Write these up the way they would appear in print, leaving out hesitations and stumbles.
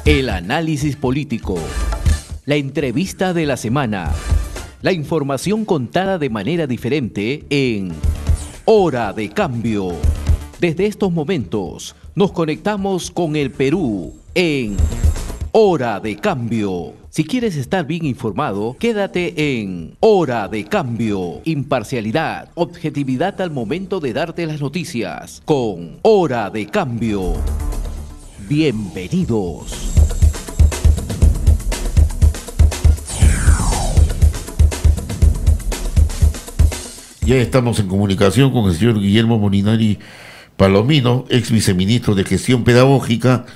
El análisis político, la entrevista de la semana, la información contada de manera diferente en Hora de Cambio. Desde estos momentos nos conectamos con el Perú en Hora de Cambio. Si quieres estar bien informado, quédate en Hora de Cambio. Imparcialidad, objetividad al momento de darte las noticias con Hora de Cambio. Bienvenidos. Ya estamos en comunicación con el señor Guillermo Molinari Palomino, ex viceministro de Gestión Pedagógica,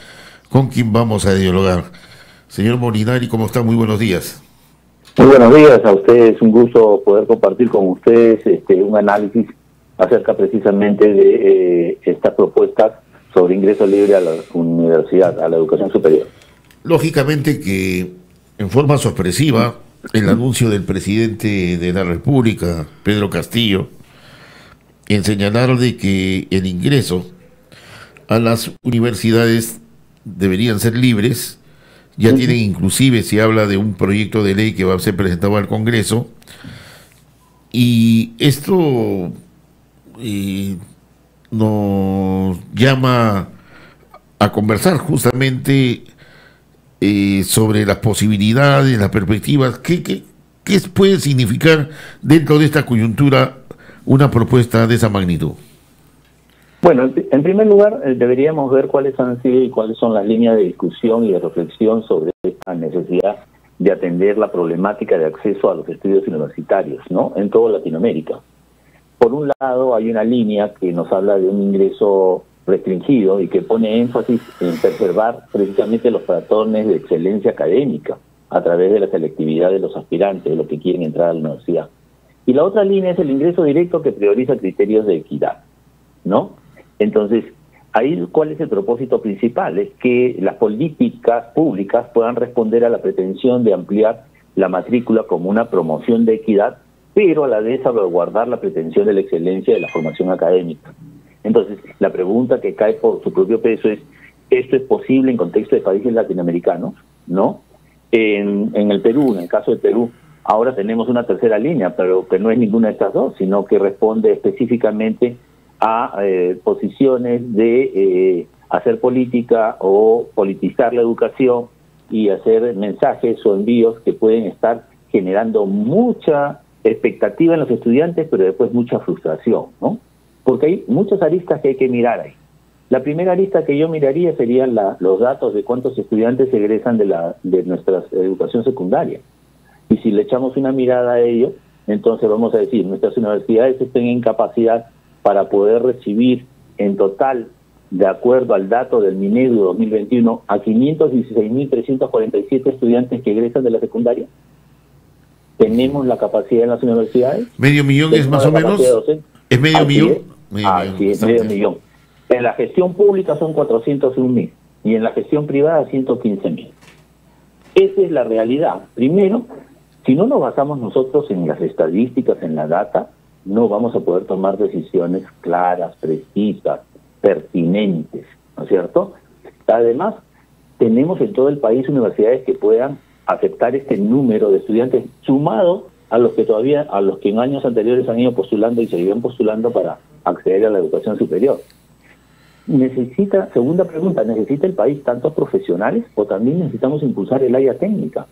con quien vamos a dialogar. Señor Molinari, ¿cómo está? Muy buenos días. Muy buenos días a ustedes, un gusto poder compartir con ustedes un análisis acerca precisamente de estas propuestas sobre ingreso libre a la universidad, a la educación superior. Lógicamente que en forma sorpresiva el anuncio del presidente de la República, Pedro Castillo, en señalar de que el ingreso a las universidades deberían ser libres. Ya tienen, inclusive se habla de un proyecto de ley que va a ser presentado al Congreso, y esto nos llama a conversar justamente sobre las posibilidades, las perspectivas. ¿Qué puede significar dentro de esta coyuntura una propuesta de esa magnitud? Bueno, en primer lugar, deberíamos ver cuáles han sido y cuáles son las líneas de discusión y de reflexión sobre esta necesidad de atender la problemática de acceso a los estudios universitarios, ¿no?, en toda Latinoamérica. Por un lado, hay una línea que nos habla de un ingreso restringido y que pone énfasis en preservar precisamente los patrones de excelencia académica a través de la selectividad de los aspirantes, de los que quieren entrar a la universidad. Y la otra línea es el ingreso directo, que prioriza criterios de equidad, ¿no? Entonces, ahí, ¿cuál es el propósito principal? Es que las políticas públicas puedan responder a la pretensión de ampliar la matrícula como una promoción de equidad, pero a la vez salvaguardar la pretensión de la excelencia de la formación académica. Entonces, la pregunta que cae por su propio peso es: ¿esto es posible en contexto de países latinoamericanos? ¿No? En el Perú, en el caso del Perú, ahora tenemos una tercera línea, pero que no es ninguna de estas dos, sino que responde específicamente a posiciones de hacer política o politizar la educación y hacer mensajes o envíos que pueden estar generando mucha expectativa en los estudiantes, pero después mucha frustración, ¿no? Porque hay muchas aristas que hay que mirar ahí. La primera arista que yo miraría serían los datos de cuántos estudiantes egresan de nuestra educación secundaria. Y si le echamos una mirada a ello, entonces vamos a decir, nuestras universidades están en capacidad para poder recibir en total, de acuerdo al dato del Minedu 2021, a 516.347 estudiantes que egresan de la secundaria. ¿Tenemos la capacidad en las universidades? ¿Medio millón es más o menos? ¿Es medio millón? Sí, es medio millón. En la gestión pública son 401.000 y en la gestión privada 115.000. Esa es la realidad. Primero, si no nos basamos nosotros en las estadísticas, en la data, no vamos a poder tomar decisiones claras, precisas, pertinentes, ¿no es cierto? Además, tenemos en todo el país universidades que puedan aceptar este número de estudiantes sumado a los que en años anteriores han ido postulando y seguirán postulando para acceder a la educación superior. Segunda pregunta, ¿necesita el país tantos profesionales o también necesitamos impulsar el área técnica?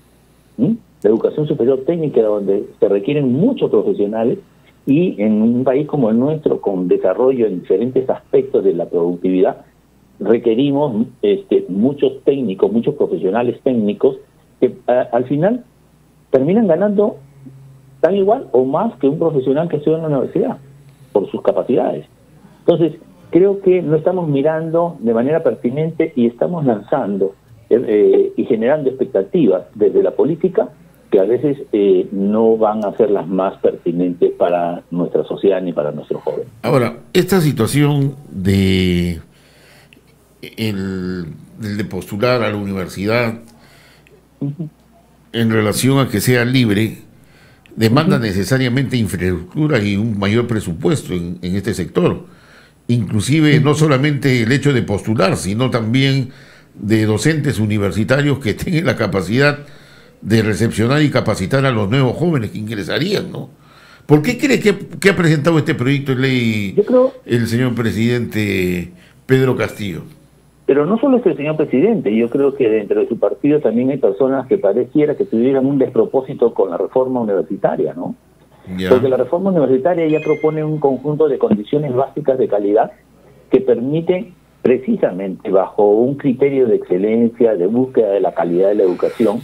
La educación superior técnica, donde se requieren muchos profesionales, y en un país como el nuestro, con desarrollo en diferentes aspectos de la productividad, requerimos muchos técnicos, muchos profesionales técnicos que al final terminan ganando tan igual o más que un profesional que estudia en la universidad por sus capacidades. Entonces, creo que no estamos mirando de manera pertinente y estamos lanzando y generando expectativas desde la política que a veces no van a ser las más pertinentes para nuestra sociedad ni para nuestros jóvenes. Ahora, esta situación de postular a la universidad en relación a que sea libre demanda necesariamente infraestructura y un mayor presupuesto en este sector. Inclusive no solamente el hecho de postular, sino también de docentes universitarios que tengan la capacidad de recepcionar y capacitar a los nuevos jóvenes que ingresarían, ¿no? ¿Por qué cree que ha presentado este proyecto de ley el señor presidente Pedro Castillo? Pero no solo es el señor presidente, yo creo que dentro de su partido también hay personas que pareciera que tuvieran un despropósito con la reforma universitaria, ¿no? Ya. Porque la reforma universitaria ya propone un conjunto de condiciones básicas de calidad que permiten precisamente bajo un criterio de excelencia, de búsqueda de la calidad de la educación,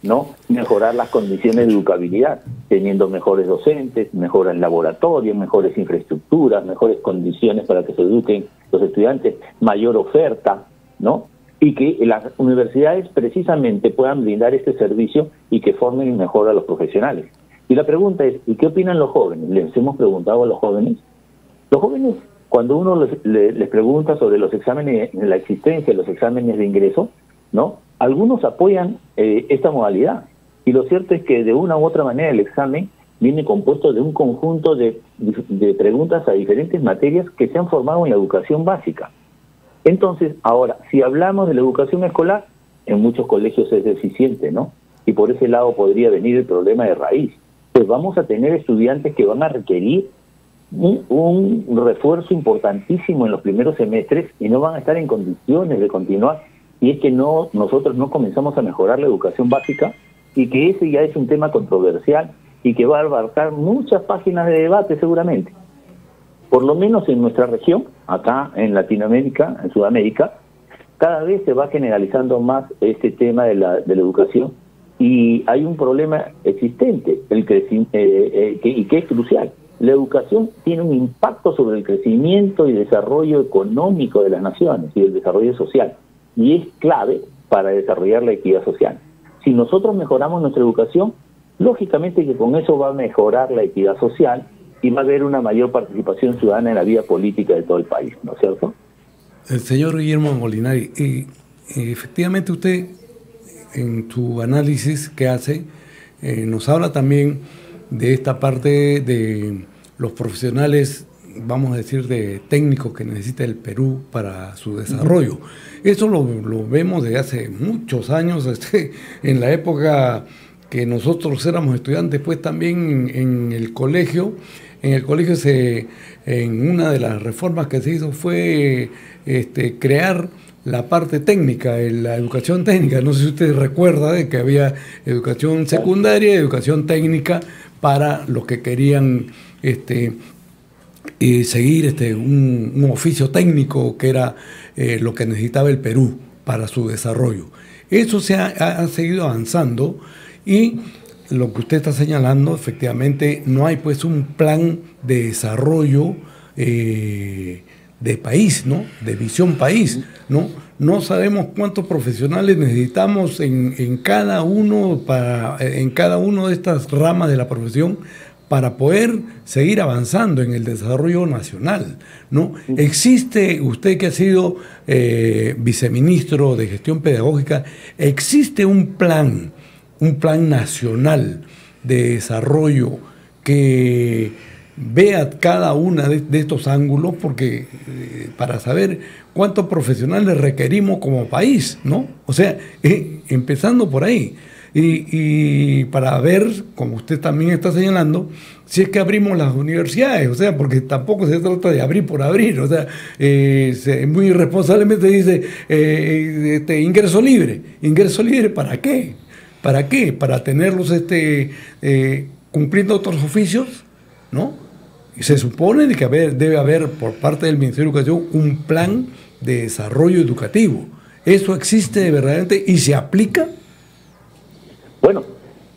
¿no?, mejorar las condiciones de educabilidad, teniendo mejores docentes, mejores laboratorios, mejores infraestructuras, mejores condiciones para que se eduquen los estudiantes, mayor oferta, ¿no? Y que las universidades precisamente puedan brindar este servicio y que formen mejor a los profesionales. Y la pregunta es, ¿y qué opinan los jóvenes? Les hemos preguntado a los jóvenes. Los jóvenes, cuando uno les pregunta sobre los exámenes, la existencia de los exámenes de ingreso, ¿no?, algunos apoyan esta modalidad. Y lo cierto es que de una u otra manera el examen viene compuesto de un conjunto de preguntas a diferentes materias que se han formado en la educación básica. Entonces, ahora, si hablamos de la educación escolar, en muchos colegios es deficiente, ¿no? Y por ese lado podría venir el problema de raíz. Pues vamos a tener estudiantes que van a requerir un refuerzo importantísimo en los primeros semestres y no van a estar en condiciones de continuar. Y es que nosotros no comenzamos a mejorar la educación básica, y que ese ya es un tema controversial y que va a abarcar muchas páginas de debate seguramente. Por lo menos en nuestra región, acá en Latinoamérica, en Sudamérica, cada vez se va generalizando más este tema de la educación, y hay un problema existente, y que es crucial. La educación tiene un impacto sobre el crecimiento y desarrollo económico de las naciones y el desarrollo social, y es clave para desarrollar la equidad social. Si nosotros mejoramos nuestra educación, lógicamente que con eso va a mejorar la equidad social y va a haber una mayor participación ciudadana en la vida política de todo el país, ¿no es cierto? El señor Guillermo Molinari, efectivamente usted en su análisis que hace nos habla también de esta parte de los profesionales, vamos a decir, de técnicos que necesita el Perú para su desarrollo. Eso lo vemos desde hace muchos años, en la época que nosotros éramos estudiantes, pues también en el colegio. En el colegio en una de las reformas que se hizo fue crear la parte técnica, la educación técnica. No sé si usted recuerda de que había educación secundaria y educación técnica para los que querían seguir un oficio técnico, que era lo que necesitaba el Perú para su desarrollo. Eso se ha seguido avanzando, y lo que usted está señalando, efectivamente, no hay pues un plan de desarrollo de país, ¿no? De visión país, ¿no? No sabemos cuántos profesionales necesitamos en cada uno de estas ramas de la profesión para poder seguir avanzando en el desarrollo nacional, ¿no? Existe, usted que ha sido viceministro de Gestión Pedagógica, existe un plan nacional de desarrollo que vea cada una de estos ángulos, porque para saber cuántos profesionales requerimos como país, ¿no? O sea, empezando por ahí. Y para ver, como usted también está señalando, si es que abrimos las universidades, o sea, porque tampoco se trata de abrir por abrir, o sea, muy irresponsablemente dice ingreso libre. ¿Ingreso libre para qué? ¿Para qué? Para tenerlos cumpliendo otros oficios, ¿no? Y se supone que debe haber por parte del Ministerio de Educación un plan de desarrollo educativo. ¿Eso existe verdaderamente y se aplica? Bueno,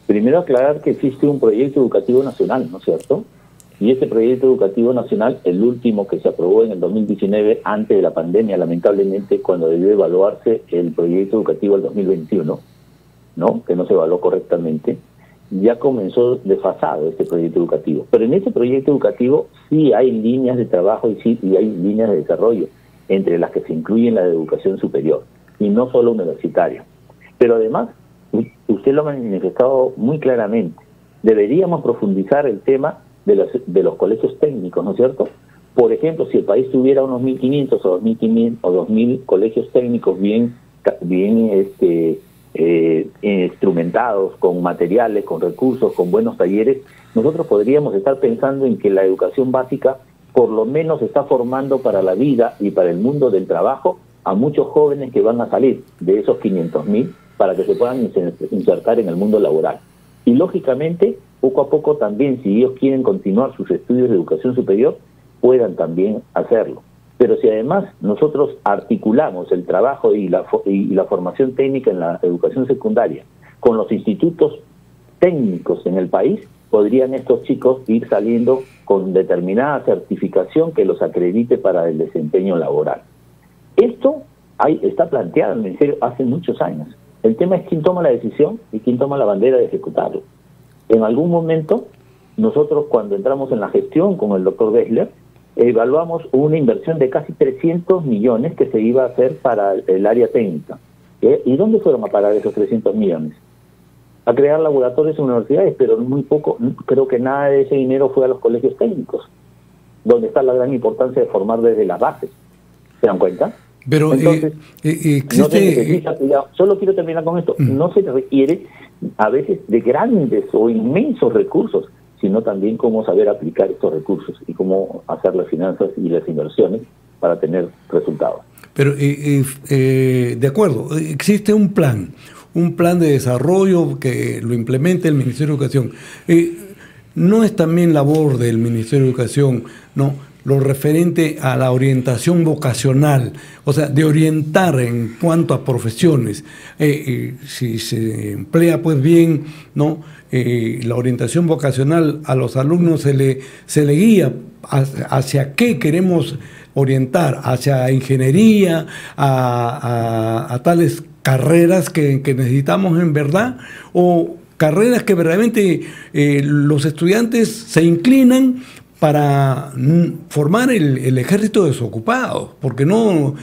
primero aclarar que existe un proyecto educativo nacional, ¿no es cierto? Y este proyecto educativo nacional, el último que se aprobó en el 2019, antes de la pandemia, lamentablemente, cuando debió evaluarse el proyecto educativo del 2021, ¿no?, que no se evaluó correctamente, ya comenzó desfasado este proyecto educativo. Pero en este proyecto educativo sí hay líneas de trabajo y hay líneas de desarrollo, entre las que se incluyen la de educación superior, y no solo universitaria. Pero además, usted lo ha manifestado muy claramente, deberíamos profundizar el tema de los colegios técnicos, ¿no es cierto? Por ejemplo, si el país tuviera unos 1.500 o 2.000 colegios técnicos bien bien instrumentados, con materiales, con recursos, con buenos talleres, nosotros podríamos estar pensando en que la educación básica por lo menos está formando para la vida y para el mundo del trabajo a muchos jóvenes que van a salir de esos 500.000 para que se puedan insertar en el mundo laboral. Y lógicamente, poco a poco también, si ellos quieren continuar sus estudios de educación superior, puedan también hacerlo. Pero si además nosotros articulamos el trabajo y la formación técnica en la educación secundaria con los institutos técnicos en el país, podrían estos chicos ir saliendo con determinada certificación que los acredite para el desempeño laboral. Esto está planteado en el Ministerio hace muchos años. El tema es quién toma la decisión y quién toma la bandera de ejecutarlo. En algún momento, nosotros cuando entramos en la gestión con el doctor Gessler, evaluamos una inversión de casi 300 millones que se iba a hacer para el área técnica. ¿Y dónde fueron a parar esos 300 millones? A crear laboratorios en universidades, pero muy poco, creo que nada de ese dinero fue a los colegios técnicos, donde está la gran importancia de formar desde las bases. ¿Se dan cuenta? Pero entonces, existe... no se necesita, solo quiero terminar con esto, no se requiere a veces de grandes o inmensos recursos, sino también cómo saber aplicar estos recursos y cómo hacer las finanzas y las inversiones para tener resultados. Pero, de acuerdo, existe un plan de desarrollo que lo implemente el Ministerio de Educación. ¿No es también labor del Ministerio de Educación, no, lo referente a la orientación vocacional, o sea, de orientar en cuanto a profesiones? Si se emplea pues bien, ¿no? La orientación vocacional a los alumnos se le guía hacia qué queremos orientar, hacia ingeniería, a tales carreras que necesitamos en verdad, o carreras que verdaderamente los estudiantes se inclinan para formar el ejército desocupado, porque no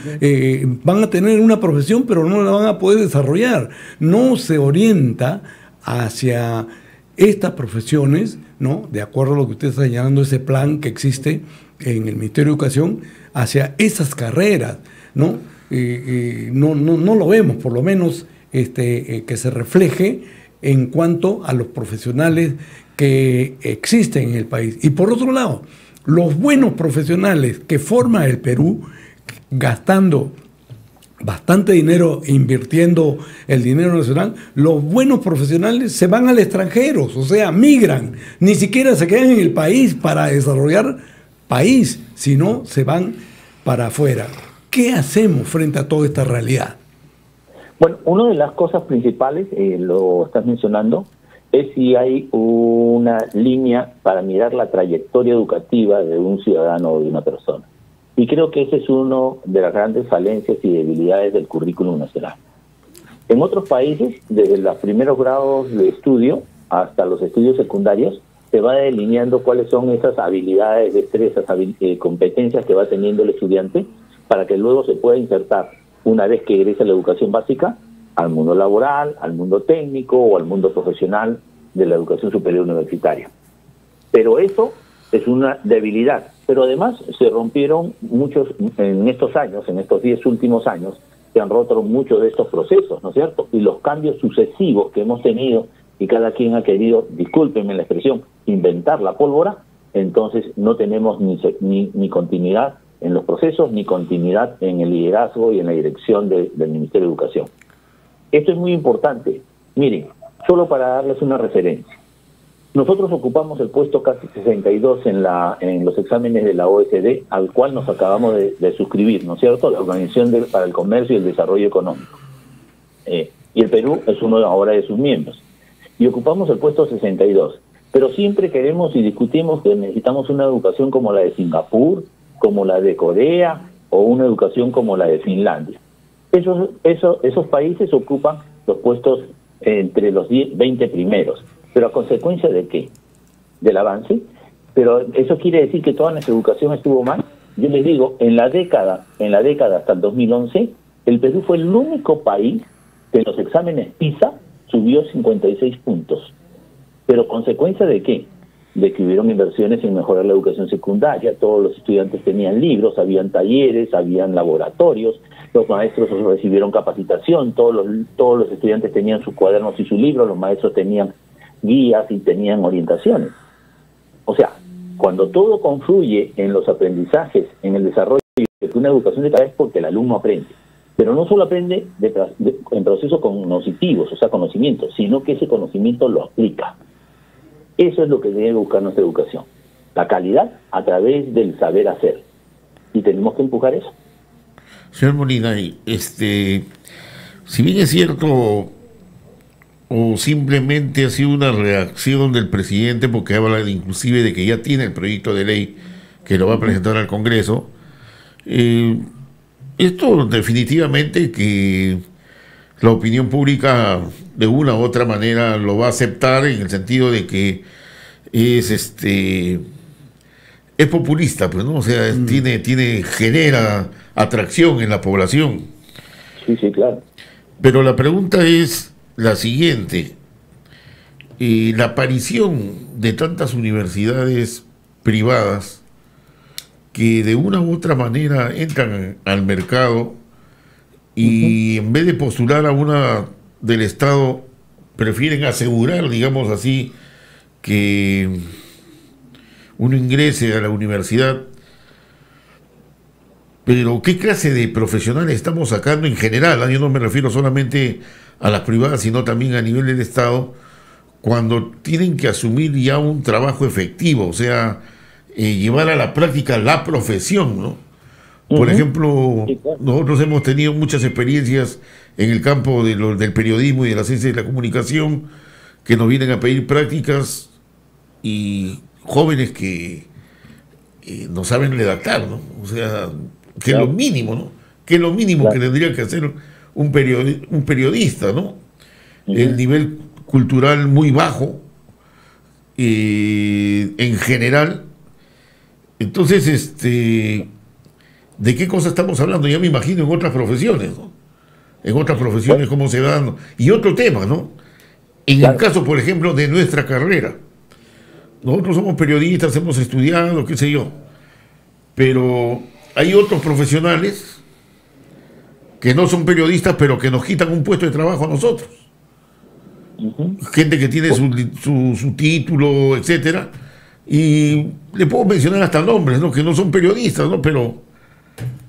van a tener una profesión pero no la van a poder desarrollar. No se orienta hacia estas profesiones, ¿no? De acuerdo a lo que usted está señalando, ese plan que existe en el Ministerio de Educación, hacia esas carreras, ¿no? No lo vemos, por lo menos, que se refleje en cuanto a los profesionales que existen en el país. Y por otro lado, los buenos profesionales que forma el Perú, gastando bastante dinero, invirtiendo el dinero nacional, los buenos profesionales se van al extranjero, o sea, migran, ni siquiera se quedan en el país para desarrollar país, sino se van para afuera. ¿Qué hacemos frente a toda esta realidad? Bueno, una de las cosas principales, lo estás mencionando, es si hay una línea para mirar la trayectoria educativa de un ciudadano o de una persona. Y creo que ese es uno de las grandes falencias y debilidades del currículum nacional. En otros países, desde los primeros grados de estudio hasta los estudios secundarios, se va delineando cuáles son esas habilidades, destrezas, competencias que va teniendo el estudiante para que luego se pueda insertar, una vez que egresa la educación básica, al mundo laboral, al mundo técnico o al mundo profesional de la educación superior universitaria. Pero eso es una debilidad. Pero además se rompieron muchos, en estos años, en estos 10 últimos años, se han roto muchos de estos procesos, ¿no es cierto? Y los cambios sucesivos que hemos tenido, y cada quien ha querido, discúlpenme la expresión, inventar la pólvora, entonces no tenemos ni continuidad en los procesos, ni continuidad en el liderazgo y en la dirección del Ministerio de Educación. Esto es muy importante. Miren, solo para darles una referencia. Nosotros ocupamos el puesto casi 62 en los exámenes de la OECD, al cual nos acabamos de suscribir, ¿no es cierto?, la Organización para el Comercio y el Desarrollo Económico. Y el Perú es uno ahora de sus miembros. Y ocupamos el puesto 62. Pero siempre queremos y discutimos que necesitamos una educación como la de Singapur, como la de Corea, o una educación como la de Finlandia. Esos países ocupan los puestos entre los 20 primeros. ¿Pero a consecuencia de qué? ¿Del avance? ¿Pero eso quiere decir que toda nuestra educación estuvo mal? Yo les digo, en la década hasta el 2011, el Perú fue el único país que en los exámenes PISA subió 56 puntos. ¿Pero consecuencia de qué? de que hubieron inversiones en mejorar la educación secundaria. Todos los estudiantes tenían libros, habían talleres, habían laboratorios, los maestros recibieron capacitación, todos los estudiantes tenían sus cuadernos y sus libros, los maestros tenían guías y tenían orientaciones. O sea, cuando todo confluye en los aprendizajes, en el desarrollo de una educación de calidad, es porque el alumno aprende. Pero no solo aprende en procesos cognitivos, o sea, conocimientos, sino que ese conocimiento lo aplica. Eso es lo que debe buscar nuestra educación. La calidad a través del saber hacer. Y tenemos que empujar eso. Señor Molina, si bien es cierto, o simplemente ha sido una reacción del presidente, porque habla inclusive de que ya tiene el proyecto de ley que lo va a presentar al Congreso, esto definitivamente que la opinión pública de una u otra manera lo va a aceptar, en el sentido de que es populista, pues, ¿no? O sea, genera atracción en la población. Sí, sí, claro. Pero la pregunta es la siguiente: la aparición de tantas universidades privadas que de una u otra manera entran al mercado y en vez de postular a una del Estado, prefieren asegurar, digamos así, que uno ingrese a la universidad. Pero ¿qué clase de profesionales estamos sacando en general? Yo no me refiero solamente a las privadas, sino también a nivel del Estado, cuando tienen que asumir ya un trabajo efectivo, o sea, llevar a la práctica la profesión, ¿no? Por ejemplo, nosotros hemos tenido muchas experiencias en el campo del periodismo y de la ciencia de la comunicación, que nos vienen a pedir prácticas, y jóvenes que no saben redactar, ¿no? O sea, que es lo mínimo, ¿no? Que es lo mínimo que tendría que hacer un periodista, ¿no? El nivel cultural muy bajo, en general. Entonces, ¿de qué cosa estamos hablando? Ya me imagino en otras profesiones, ¿no? En otras profesiones cómo se dan. Y otro tema, ¿no? En el caso, por ejemplo, de nuestra carrera. Nosotros somos periodistas, hemos estudiado, qué sé yo. Pero hay otros profesionales que no son periodistas, pero que nos quitan un puesto de trabajo a nosotros. Gente que tiene su título, etcétera. Y le puedo mencionar hasta nombres, ¿no? Que no son periodistas, ¿no? Pero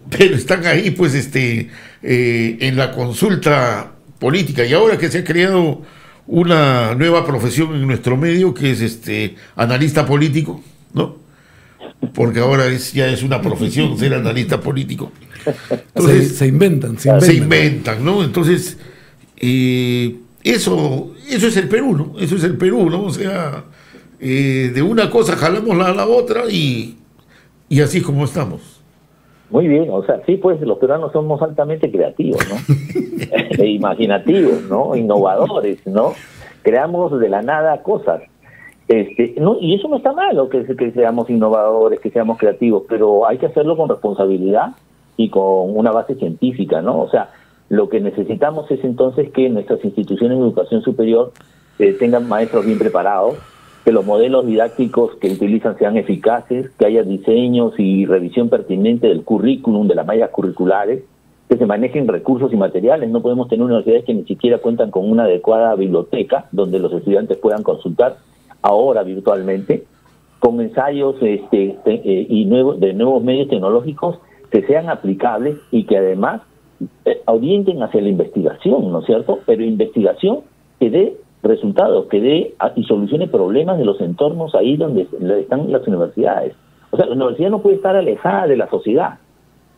están ahí, pues, en la consulta política. Y ahora que se ha creado una nueva profesión en nuestro medio, que es analista político, ¿no? Porque ahora ya es una profesión ser analista político. Entonces, se inventan, ¿no? Entonces, eso es el Perú, ¿no? Eso es el Perú, ¿no? O sea, de una cosa jalamos a la otra y así es como estamos. Muy bien, o sea, sí, pues los peruanos somos altamente creativos, ¿no? E imaginativos, ¿no? Innovadores, ¿no? Creamos de la nada cosas. No, y eso no está malo, que seamos innovadores, que seamos creativos, pero hay que hacerlo con responsabilidad y con una base científica, ¿no? O sea, lo que necesitamos es entonces que nuestras instituciones de educación superior tengan maestros bien preparados, que los modelos didácticos que utilizan sean eficaces, que haya diseños y revisión pertinente del currículum, de las mallas curriculares, que se manejen recursos y materiales. No podemos tener universidades que ni siquiera cuentan con una adecuada biblioteca donde los estudiantes puedan consultar ahora virtualmente, con ensayos y de nuevos medios tecnológicos que sean aplicables y que además orienten hacia la investigación, ¿no es cierto? Pero investigación que dé resultados, que dé y solucione problemas de los entornos ahí donde están las universidades. O sea, la universidad no puede estar alejada de la sociedad.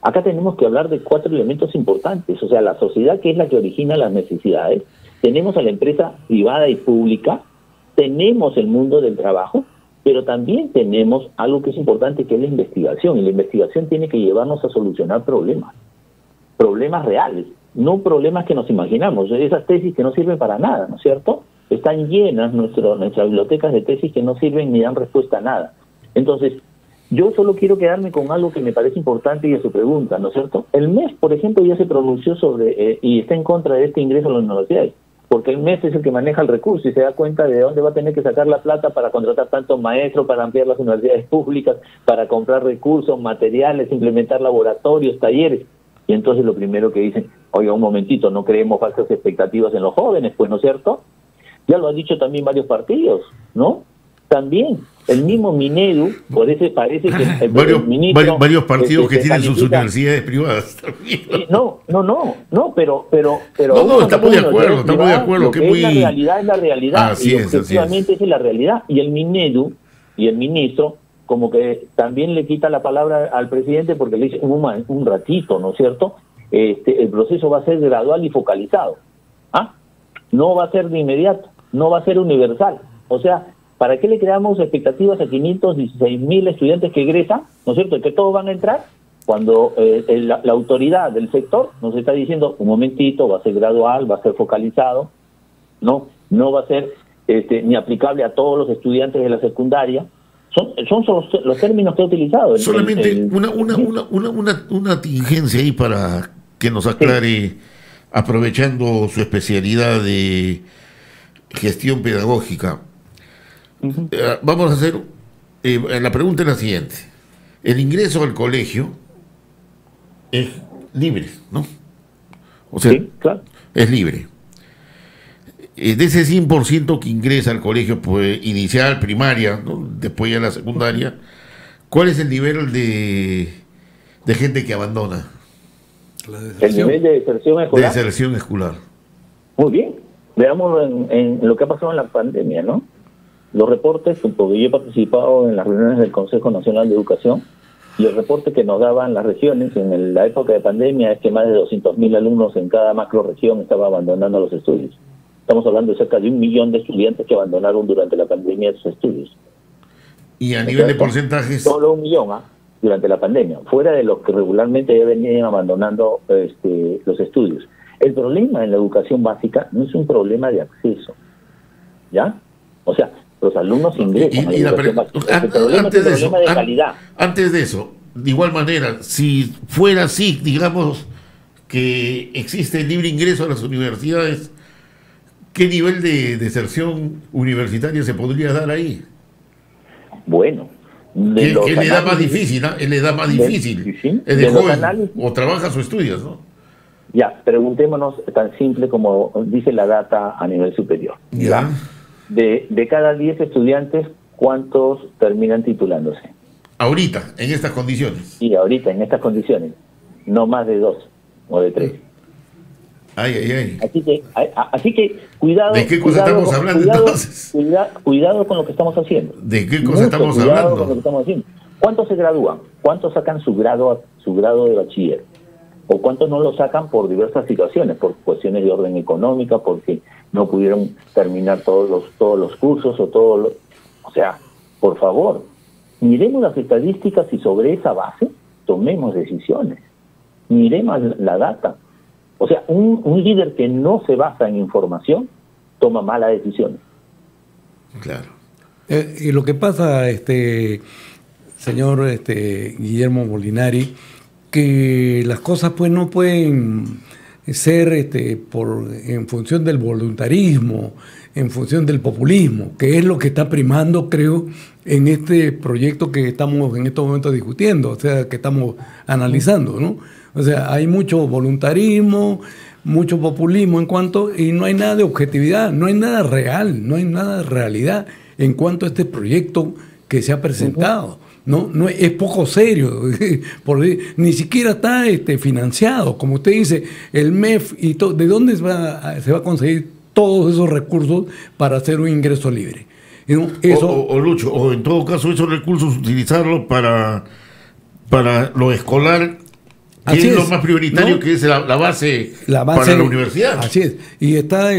Acá tenemos que hablar de 4 elementos importantes. O sea, la sociedad, que es la que origina las necesidades, tenemos a la empresa privada y pública, tenemos el mundo del trabajo, pero también tenemos algo que es importante, que es la investigación. Y la investigación tiene que llevarnos a solucionar problemas reales, no problemas que nos imaginamos, esas tesis que no sirven para nada, ¿no es cierto? Están llenas nuestras bibliotecas de tesis que no sirven ni dan respuesta a nada. Entonces, yo solo quiero quedarme con algo que me parece importante y a su pregunta, ¿no es cierto? El MES, por ejemplo, ya se pronunció sobre y está en contra de este ingreso a las universidades. porque el MEF es el que maneja el recurso y se da cuenta de dónde va a tener que sacar la plata para contratar tantos maestros, para ampliar las universidades públicas, para comprar recursos, materiales, implementar laboratorios, talleres. Y entonces lo primero que dicen, oiga, un momentito, no creemos falsas expectativas en los jóvenes, pues, ¿no es cierto? Ya lo han dicho también varios partidos, ¿no? También, el mismo Minedu, por eso parece que el ministro... Varios partidos que tienen sus universidades privadas también. No, pero no, estamos de acuerdo, que es la realidad es la realidad, así y es, efectivamente esa es la realidad, y el Minedu y el ministro como que también le quita la palabra al presidente porque le dice un ratito, ¿no es cierto? El proceso va a ser gradual y focalizado, no va a ser de inmediato, no va a ser universal, o sea, ¿para qué le creamos expectativas a 516,000 estudiantes que egresan, ¿no es cierto?, que todos van a entrar, cuando la autoridad del sector nos está diciendo, un momentito, va a ser gradual, va a ser focalizado, no va a ser ni aplicable a todos los estudiantes de la secundaria. Son los términos que he utilizado. Solamente una tingencia ahí para que nos aclare, aprovechando su especialidad de gestión pedagógica. Vamos a hacer, la pregunta es la siguiente. El ingreso al colegio es libre, ¿no? O sea, sí, claro, es libre. De ese 100% que ingresa al colegio pues, inicial, primaria, ¿no? Después ya la secundaria, ¿cuál es el nivel de gente que abandona? El nivel de deserción escolar. Deserción escolar. Muy bien. Veámoslo en lo que ha pasado en la pandemia, ¿no? Los reportes, porque yo he participado en las reuniones del Consejo Nacional de Educación, y el reporte que nos daban las regiones en la época de pandemia es que más de 200,000 alumnos en cada macroregión estaban abandonando los estudios. Estamos hablando de cerca de 1 millón de estudiantes que abandonaron durante la pandemia sus estudios. Y a nivel de porcentajes... Solo 1 millón durante la pandemia, fuera de los que regularmente ya venían abandonando los estudios. El problema en la educación básica no es un problema de acceso, ¿ya? O sea, los alumnos ingresan a la educación básica. El problema es un problema de calidad. Antes de eso, de igual manera, si fuera así, digamos que existe el libre ingreso a las universidades, ¿qué nivel de deserción universitaria se podría dar ahí? Bueno, ¿Qué es la edad más difícil? ¿No? Es la edad más difícil. Es de joven, o trabajas o estudias, ¿no? Ya, preguntémonos tan simple como dice la data a nivel superior. Ya. De cada 10 estudiantes, ¿cuántos terminan titulándose? Ahorita, en estas condiciones. Sí, ahorita, en estas condiciones. No más de 2 o de 3. Ay. Así que cuidado. ¿De qué cosa estamos hablando entonces? Cuidado con lo que estamos haciendo. ¿De qué cosa estamos hablando? Con lo que estamos haciendo. ¿Cuántos se gradúan? ¿Cuántos sacan su grado de bachiller? ¿O cuántos no lo sacan por diversas situaciones? Por cuestiones de orden económica, porque no pudieron terminar todos los cursos o sea, por favor, miremos las estadísticas y sobre esa base tomemos decisiones. Miremos la data. O sea, un líder que no se basa en información toma malas decisiones. Claro. Y lo que pasa, señor Guillermo Molinari, que las cosas pues no pueden ser en función del voluntarismo, en función del populismo, que es lo que está primando, creo, en este proyecto que estamos en estos momentos discutiendo, o sea, que estamos analizando, ¿no? O sea, hay mucho voluntarismo, mucho populismo y no hay nada de objetividad, no hay nada real, no hay nada de realidad en cuanto a este proyecto que se ha presentado. No es poco serio, ni siquiera está financiado, como usted dice, el MEF y todo. ¿De dónde se va a conseguir todos esos recursos para hacer un ingreso libre? O Lucho, o en todo caso esos recursos utilizarlos para lo escolar, que es lo más prioritario, ¿no? Que es la base para la universidad. Así es. Y está,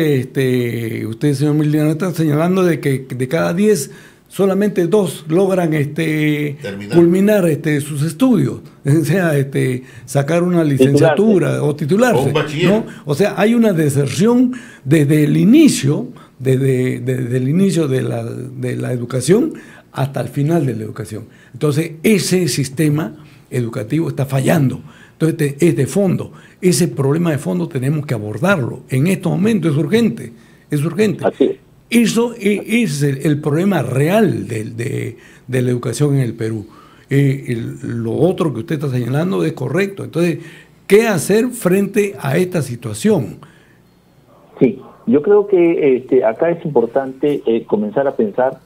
usted, señor Miliano, está señalando de que de cada 10, solamente 2 logran culminar sus estudios, o sea, sacar una licenciatura o titularse. O un bachiller. ¿No? O sea, hay una deserción desde el inicio, desde el inicio de la educación hasta el final de la educación. Entonces, ese sistema educativo está fallando. Entonces es de fondo. Ese problema de fondo tenemos que abordarlo. En estos momentos es urgente. Es urgente. Así es. Eso es el problema real de la educación en el Perú. Lo otro que usted está señalando es correcto. Entonces, ¿qué hacer frente a esta situación? Sí, yo creo que acá es importante comenzar a pensar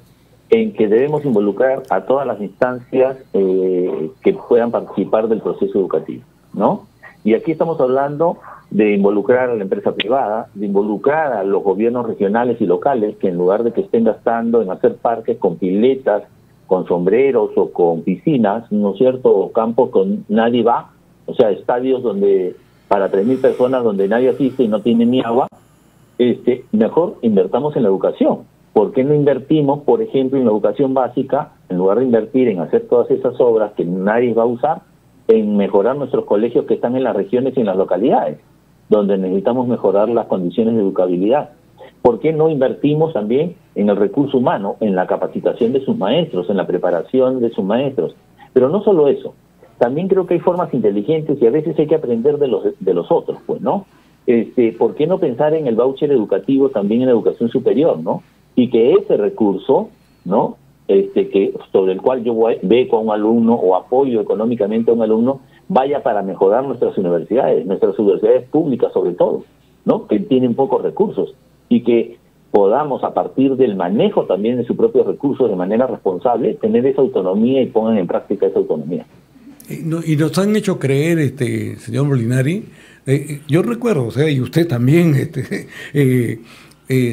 en que debemos involucrar a todas las instancias que puedan participar del proceso educativo, ¿no? Y aquí estamos hablando de involucrar a la empresa privada, de involucrar a los gobiernos regionales y locales, que en lugar de que estén gastando en hacer parques con piletas, con sombreros o con piscinas, ¿no es cierto?, o campos donde nadie va, o sea, estadios donde para 3.000 personas donde nadie asiste y no tiene ni agua, mejor invertamos en la educación. ¿Por qué no invertimos, por ejemplo, en la educación básica, en lugar de invertir en hacer todas esas obras que nadie va a usar, en mejorar nuestros colegios que están en las regiones y en las localidades, donde necesitamos mejorar las condiciones de educabilidad? ¿Por qué no invertimos también en el recurso humano, en la capacitación de sus maestros, en la preparación de sus maestros? Pero no solo eso, también creo que hay formas inteligentes y a veces hay que aprender de los otros, pues, ¿no? ¿Por qué no pensar en el voucher educativo también en la educación superior, ¿no? Y que ese recurso, ¿no?, que sobre el cual yo beco a un alumno o apoyo económicamente a un alumno, vaya para mejorar nuestras universidades públicas sobre todo, ¿no?, que tienen pocos recursos, y que podamos, a partir del manejo también de sus propios recursos de manera responsable, tener esa autonomía y pongan en práctica esa autonomía. Y nos han hecho creer, señor Molinari, yo recuerdo, o sea, y usted también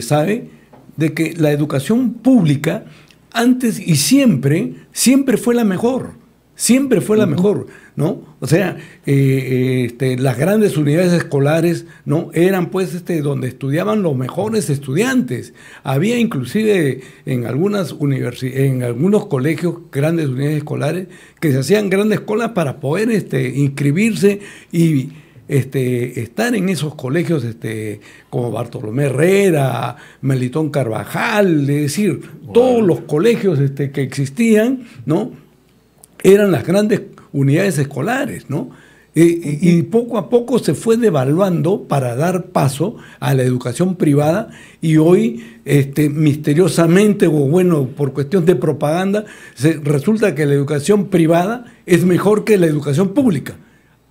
sabe, de que la educación pública antes y siempre fue la mejor, siempre fue la mejor, ¿no? O sea, las grandes unidades escolares, ¿no?, eran pues donde estudiaban los mejores estudiantes. Había inclusive en algunos colegios grandes unidades escolares que se hacían grandes colas para poder inscribirse y estar en esos colegios como Bartolomé Herrera, Melitón Carvajal, es decir, todos los colegios que existían, ¿no?, eran las grandes unidades escolares, ¿no? Y poco a poco se fue devaluando para dar paso a la educación privada, y hoy misteriosamente, o bueno, por cuestión de propaganda, resulta que la educación privada es mejor que la educación pública.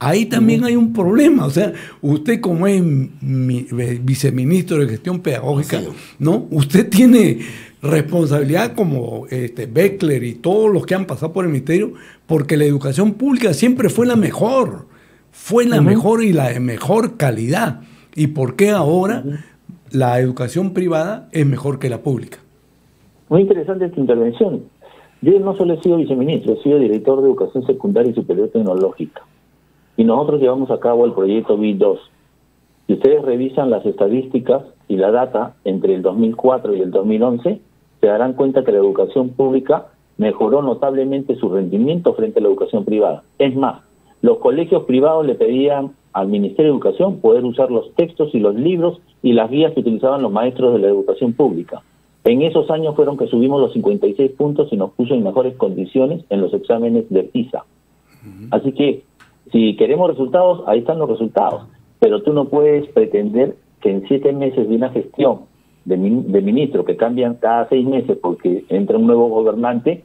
Ahí también hay un problema. O sea, usted, como es viceministro de Gestión Pedagógica, ¿no?, usted tiene responsabilidad como Beckler y todos los que han pasado por el ministerio, porque la educación pública siempre fue la mejor y la de mejor calidad. ¿Y por qué ahora la educación privada es mejor que la pública? Muy interesante esta intervención. Yo no solo he sido viceministro, he sido director de Educación Secundaria y Superior Tecnológica. Y nosotros llevamos a cabo el proyecto BID2. Si ustedes revisan las estadísticas y la data entre el 2004 y el 2011, se darán cuenta que la educación pública mejoró notablemente su rendimiento frente a la educación privada. Es más, los colegios privados le pedían al Ministerio de Educación poder usar los textos y los libros y las guías que utilizaban los maestros de la educación pública. En esos años fueron que subimos los 56 puntos y nos puso en mejores condiciones en los exámenes de PISA. Así que, si queremos resultados, ahí están los resultados. Pero tú no puedes pretender que en 7 meses de una gestión de ministro, que cambian cada 6 meses porque entra un nuevo gobernante,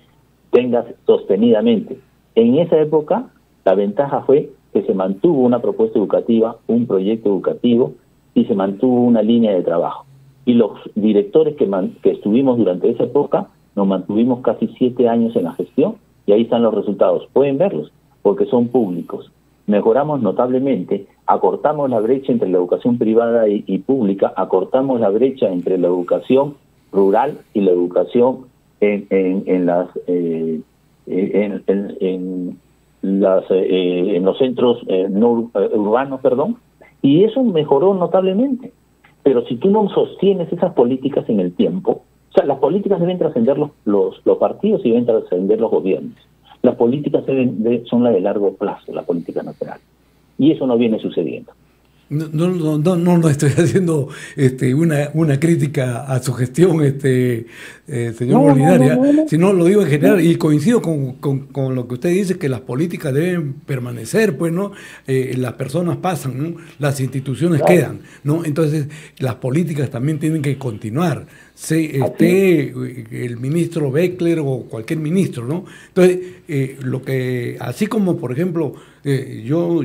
tengas sostenidamente. En esa época, la ventaja fue que se mantuvo una propuesta educativa, un proyecto educativo, y se mantuvo una línea de trabajo. Y los directores que estuvimos durante esa época, nos mantuvimos casi 7 años en la gestión, y ahí están los resultados. Pueden verlos, porque son públicos. Mejoramos notablemente, acortamos la brecha entre la educación privada y pública, acortamos la brecha entre la educación rural y la educación en los centros no urbanos, y eso mejoró notablemente. Pero si tú no sostienes esas políticas en el tiempo, o sea, las políticas deben trascender los partidos y deben trascender los gobiernos. Las políticas son las de largo plazo, la política nacional. Y eso no viene sucediendo. No estoy haciendo una crítica a su gestión, señor Molinari, sino lo digo en general y coincido con lo que usted dice, que las políticas deben permanecer, pues, ¿no? Las personas pasan, ¿no? Las instituciones quedan, ¿no? Entonces, las políticas también tienen que continuar, el ministro Beckler o cualquier ministro, ¿no? Entonces, así como, por ejemplo, yo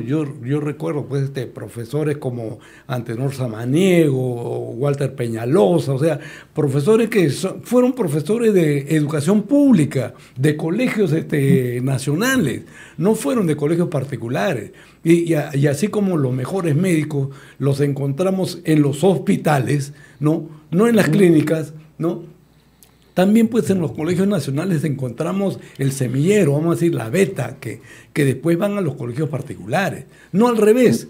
recuerdo pues profesores como Antenor Samaniego o Walter Peñalosa, o sea, profesores que fueron profesores de educación pública, de colegios nacionales, no fueron de colegios particulares. Y así como los mejores médicos los encontramos en los hospitales, no en las clínicas, ¿no? También pues en los colegios nacionales encontramos el semillero, vamos a decir la beta, que después van a los colegios particulares. No al revés.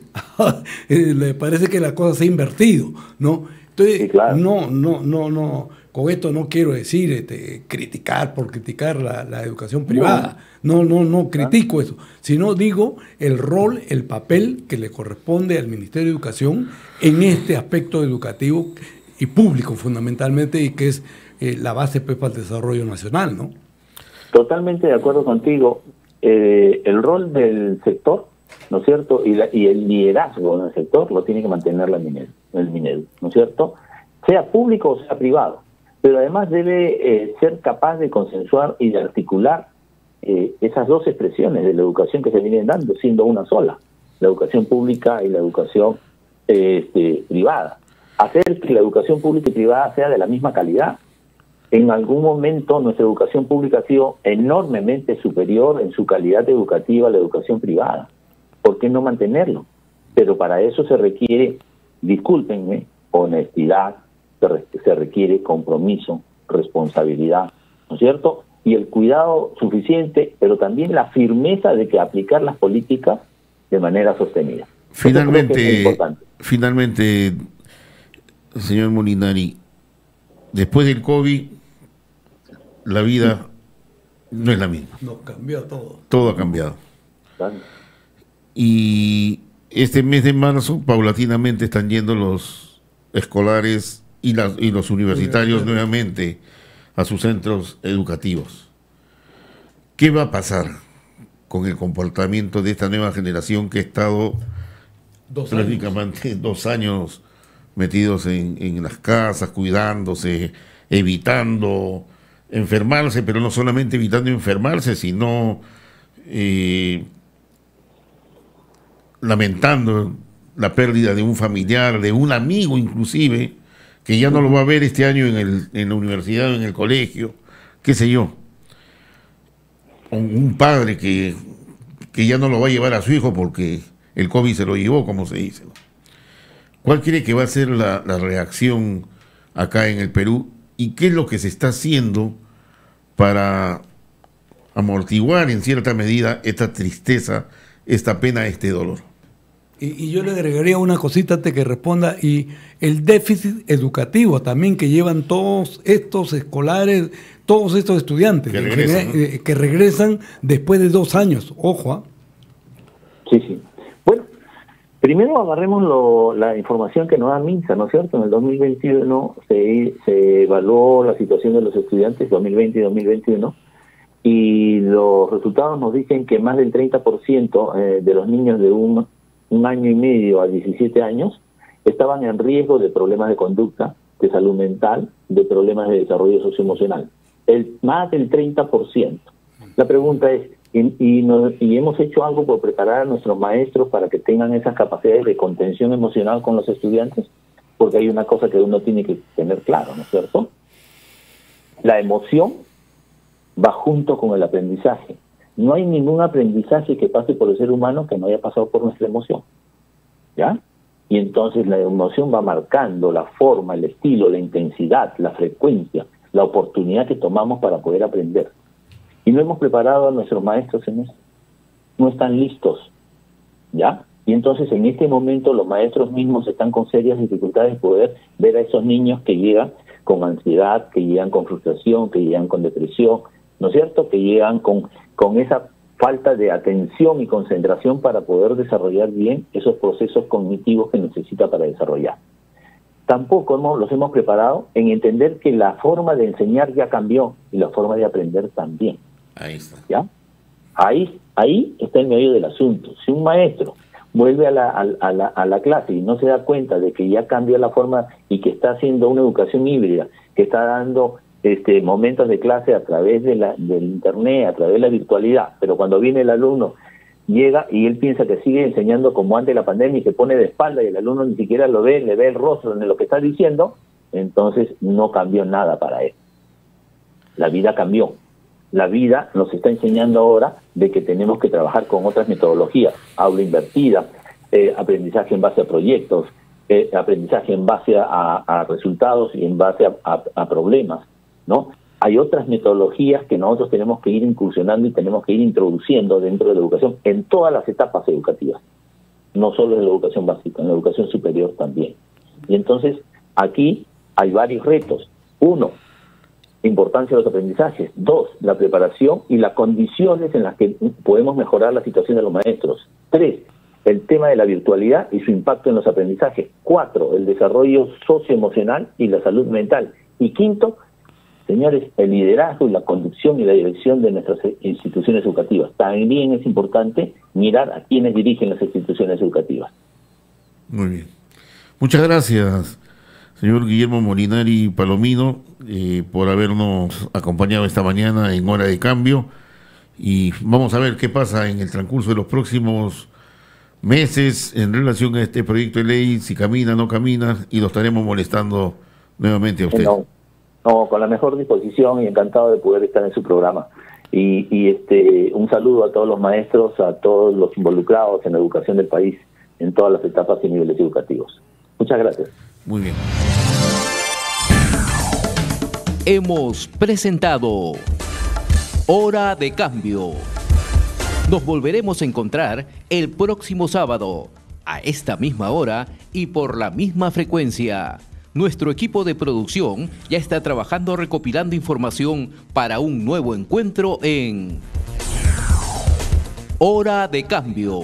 Le parece que la cosa se ha invertido, ¿no? Entonces, sí, claro. No. Con esto no quiero decir criticar por criticar la educación privada. No critico eso. Sino digo el rol, el papel que le corresponde al Ministerio de Educación en este aspecto educativo y público fundamentalmente, y que es la base pues, para el desarrollo nacional, ¿no? Totalmente de acuerdo contigo. El rol del sector, ¿no es cierto? Y el liderazgo en el sector lo tiene que mantener el Minedu, ¿no es cierto? Sea público o sea privado. Pero además debe ser capaz de consensuar y de articular esas dos expresiones de la educación que se vienen dando, siendo una sola, la educación pública y la educación privada. Hacer que la educación pública y privada sea de la misma calidad. En algún momento nuestra educación pública ha sido enormemente superior en su calidad educativa a la educación privada. ¿Por qué no mantenerlo? Pero para eso se requiere, discúlpenme, honestidad, se requiere compromiso, responsabilidad, ¿no es cierto? Y el cuidado suficiente, pero también la firmeza de que aplicar las políticas de manera sostenida. Finalmente, señor Molinari, después del COVID, la vida no es la misma. Nos cambió todo. Todo ha cambiado. Claro. Y este mes de marzo, paulatinamente están yendo los escolares y los universitarios nuevamente a sus centros educativos. ¿Qué va a pasar con el comportamiento de esta nueva generación que ha estado prácticamente 2 años metidos en las casas, cuidándose, evitando enfermarse, pero no solamente evitando enfermarse, sino lamentando la pérdida de un familiar, de un amigo inclusive, que ya no lo va a ver este año en la universidad o en el colegio, qué sé yo? Un padre que ya no lo va a llevar a su hijo porque el COVID se lo llevó, como se dice, ¿no? ¿Cuál cree que va a ser la reacción acá en el Perú? ¿Y qué es lo que se está haciendo para amortiguar en cierta medida esta tristeza, esta pena, este dolor? Y yo le agregaría una cosita antes que responda, y el déficit educativo también que llevan todos estos escolares, todos estos estudiantes que regresan después de 2 años. Ojo. Sí. Bueno, primero agarremos la información que nos da MINSA, ¿no es cierto? En el 2021 se evaluó la situación de los estudiantes, 2020 y 2021, y los resultados nos dicen que más del 30% de los niños de un año y medio a 17 años estaban en riesgo de problemas de conducta, de salud mental, de problemas de desarrollo socioemocional. Más del 30%. La pregunta es, ¿y hemos hecho algo por preparar a nuestros maestros para que tengan esas capacidades de contención emocional con los estudiantes? Porque hay una cosa que uno tiene que tener claro, ¿no es cierto? La emoción va junto con el aprendizaje. No hay ningún aprendizaje que pase por el ser humano que no haya pasado por nuestra emoción, ¿ya? Y entonces la emoción va marcando la forma, el estilo, la intensidad, la frecuencia, la oportunidad que tomamos para poder aprender. Y no hemos preparado a nuestros maestros en eso. No están listos, ¿ya? Y entonces en este momento los maestros mismos están con serias dificultades de poder ver a esos niños que llegan con ansiedad, que llegan con frustración, que llegan con depresión, ¿no es cierto? Que llegan con esa falta de atención y concentración para poder desarrollar bien esos procesos cognitivos que necesita para desarrollar. Tampoco los hemos preparado en entender que la forma de enseñar ya cambió y la forma de aprender también. Ahí está. ¿Ya? Ahí está el medio del asunto. Si un maestro vuelve a la clase y no se da cuenta de que ya cambió la forma y que está haciendo una educación híbrida, que está dando momentos de clase a través del internet, a través de la virtualidad, pero cuando viene el alumno llega y él piensa que sigue enseñando como antes de la pandemia y se pone de espalda y el alumno ni siquiera lo ve, le ve el rostro en lo que está diciendo, entonces no cambió nada para él. La vida cambió. La vida nos está enseñando ahora de que tenemos que trabajar con otras metodologías, aula invertida, aprendizaje en base a proyectos, aprendizaje en base a resultados y en base a problemas, ¿no? Hay otras metodologías que nosotros tenemos que ir incursionando y tenemos que ir introduciendo dentro de la educación en todas las etapas educativas, no solo en la educación básica, en la educación superior también. Y entonces aquí hay varios retos. 1, la importancia de los aprendizajes. 2, la preparación y las condiciones en las que podemos mejorar la situación de los maestros. 3, el tema de la virtualidad y su impacto en los aprendizajes. 4, el desarrollo socioemocional y la salud mental. Y 5, señores, el liderazgo y la conducción y la dirección de nuestras instituciones educativas. También es importante mirar a quienes dirigen las instituciones educativas. Muy bien. Muchas gracias, señor Guillermo Molinari Palomino, por habernos acompañado esta mañana en Hora de Cambio. Y vamos a ver qué pasa en el transcurso de los próximos meses en relación a este proyecto de ley, si camina, no camina, y lo estaremos molestando nuevamente a usted. No, con la mejor disposición y encantado de poder estar en su programa. Y un saludo a todos los maestros, a todos los involucrados en la educación del país, en todas las etapas y niveles educativos. Muchas gracias. Muy bien. Hemos presentado Hora de Cambio. Nos volveremos a encontrar el próximo sábado, a esta misma hora y por la misma frecuencia. Nuestro equipo de producción ya está trabajando recopilando información para un nuevo encuentro en Hora de Cambio.